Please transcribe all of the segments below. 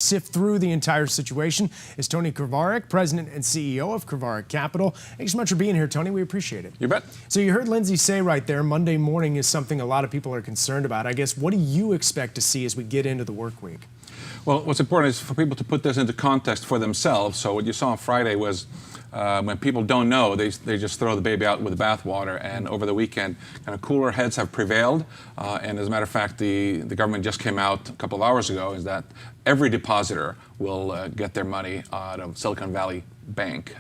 Sift through the entire situation is Tony Krvaric, President and CEO of Krvaric Capital. Thanks so much for being here, Tony. We appreciate it. You bet. So you heard Lindsay say right there, Monday morning is something a lot of people are concerned about. I guess, what do you expect to see as we get into the work week? Well, what's important is for people to put this into context for themselves. So what you saw on Friday was when people don't know, they just throw the baby out with the bathwater. And over the weekend, kind of cooler heads have prevailed. And as a matter of fact, the government just came out a couple of hours ago is that every depositor will get their money out of Silicon Valley Bank.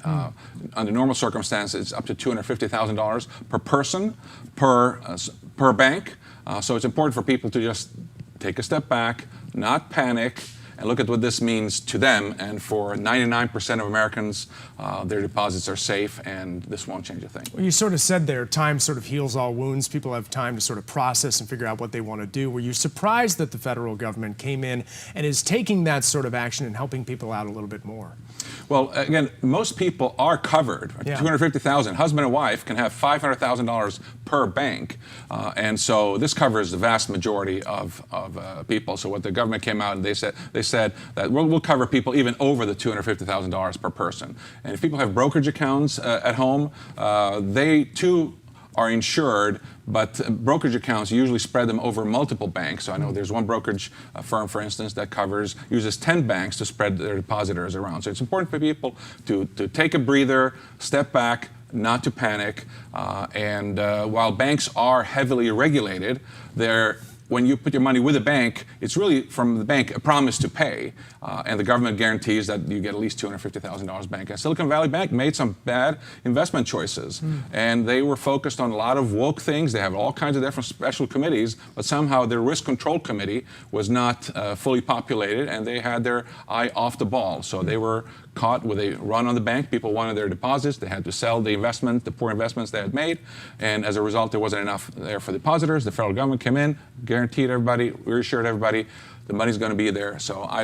Under normal circumstances, up to $250,000 per person, per bank. So it's important for people to just take a step back, not panic, and look at what this means to them. And for 99% of Americans, their deposits are safe, and this won't change a thing. Well, you sort of said there, time sort of heals all wounds. People have time to sort of process and figure out what they want to do. Were you surprised that the federal government came in and is taking that sort of action and helping people out a little bit more? Well, again, most people are covered. Yeah. $250,000, husband and wife can have $500,000 per bank. And so this covers the vast majority of people. So what the government came out and they said that we'll cover people even over the $250,000 per person. And if people have brokerage accounts at home, they too are insured, but brokerage accounts usually spread them over multiple banks. So I know there's one brokerage firm, for instance, that uses 10 banks to spread their depositors around. So it's important for people to take a breather, step back, not to panic. And while banks are heavily regulated, when you put your money with a bank, it's really from the bank a promise to pay, and the government guarantees that you get at least $250,000 bank. And Silicon Valley Bank made some bad investment choices, and they were focused on a lot of woke things. They have all kinds of different special committees, but somehow their risk control committee was not fully populated, and they had their eye off the ball. So they were caught with a run on the bank. People wanted their deposits. They had to sell the poor investments they had made, and as a result, there wasn't enough there for depositors. The federal government came in, guaranteed everybody, reassured everybody, the money's going to be there. So I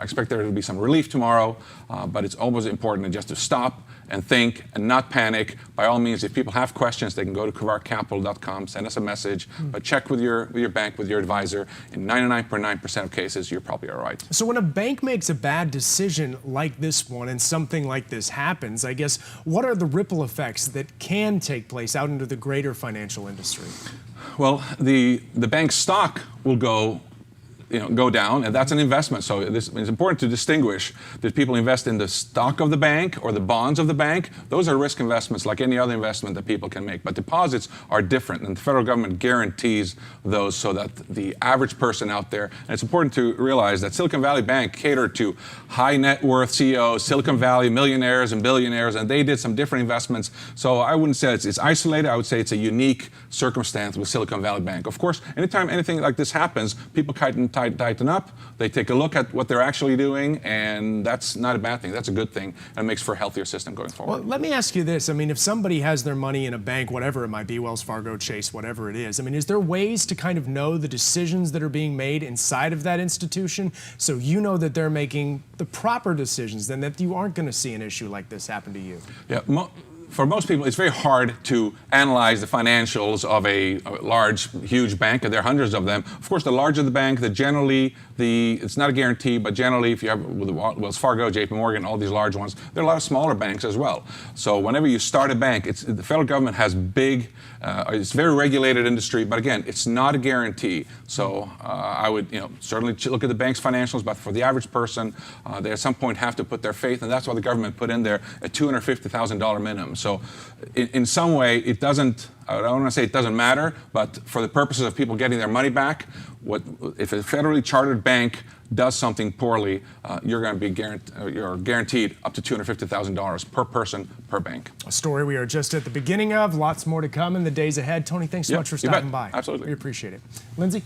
expect there to be some relief tomorrow, but it's always important just to stop and think and not panic. By all means, if people have questions, they can go to KruvaricCapital.com, send us a message, but check with your bank, with your advisor. In 99.9% of cases, you're probably all right. So when a bank makes a bad decision like this one and something like this happens, I guess, what are the ripple effects that can take place out into the greater financial industry? Well, the bank's stock will go down, and that's an investment. So it's important to distinguish that people invest in the stock of the bank or the bonds of the bank. Those are risk investments like any other investment that people can make. But deposits are different, and the federal government guarantees those so that the average person out there, and it's important to realize that Silicon Valley Bank catered to high net worth CEOs, Silicon Valley millionaires and billionaires, and they did some different investments. So I wouldn't say it's isolated. I would say it's a unique circumstance with Silicon Valley Bank. Of course, anytime anything like this happens, people tighten up, they take a look at what they're actually doing, and that's not a bad thing. That's a good thing, and it makes for a healthier system going forward. Well, let me ask you this. I mean, if somebody has their money in a bank, whatever it might be, Wells Fargo, Chase, whatever it is, I mean, is there ways to kind of know the decisions that are being made inside of that institution so you know that they're making the proper decisions, then that you aren't going to see an issue like this happen to you? Yeah. For most people, it's very hard to analyze the financials of a large, huge bank, and there are hundreds of them. Of course, the larger the bank, it's not a guarantee, but generally, if you have Wells Fargo, JP Morgan, all these large ones, there are a lot of smaller banks as well. So whenever you start a bank, the federal government has it's a very regulated industry, but again, it's not a guarantee. So I would certainly look at the bank's financials, but for the average person, they at some point have to put their faith, and that's why the government put in there a $250,000 minimum. So in some way, I don't want to say it doesn't matter, but for the purposes of people getting their money back, if a federally chartered bank does something poorly, you're going to be guaranteed up to $250,000 per person, per bank. A story we are just at the beginning of. Lots more to come in the days ahead. Tony, thanks so much for stopping by. Absolutely. We appreciate it. Lindsay?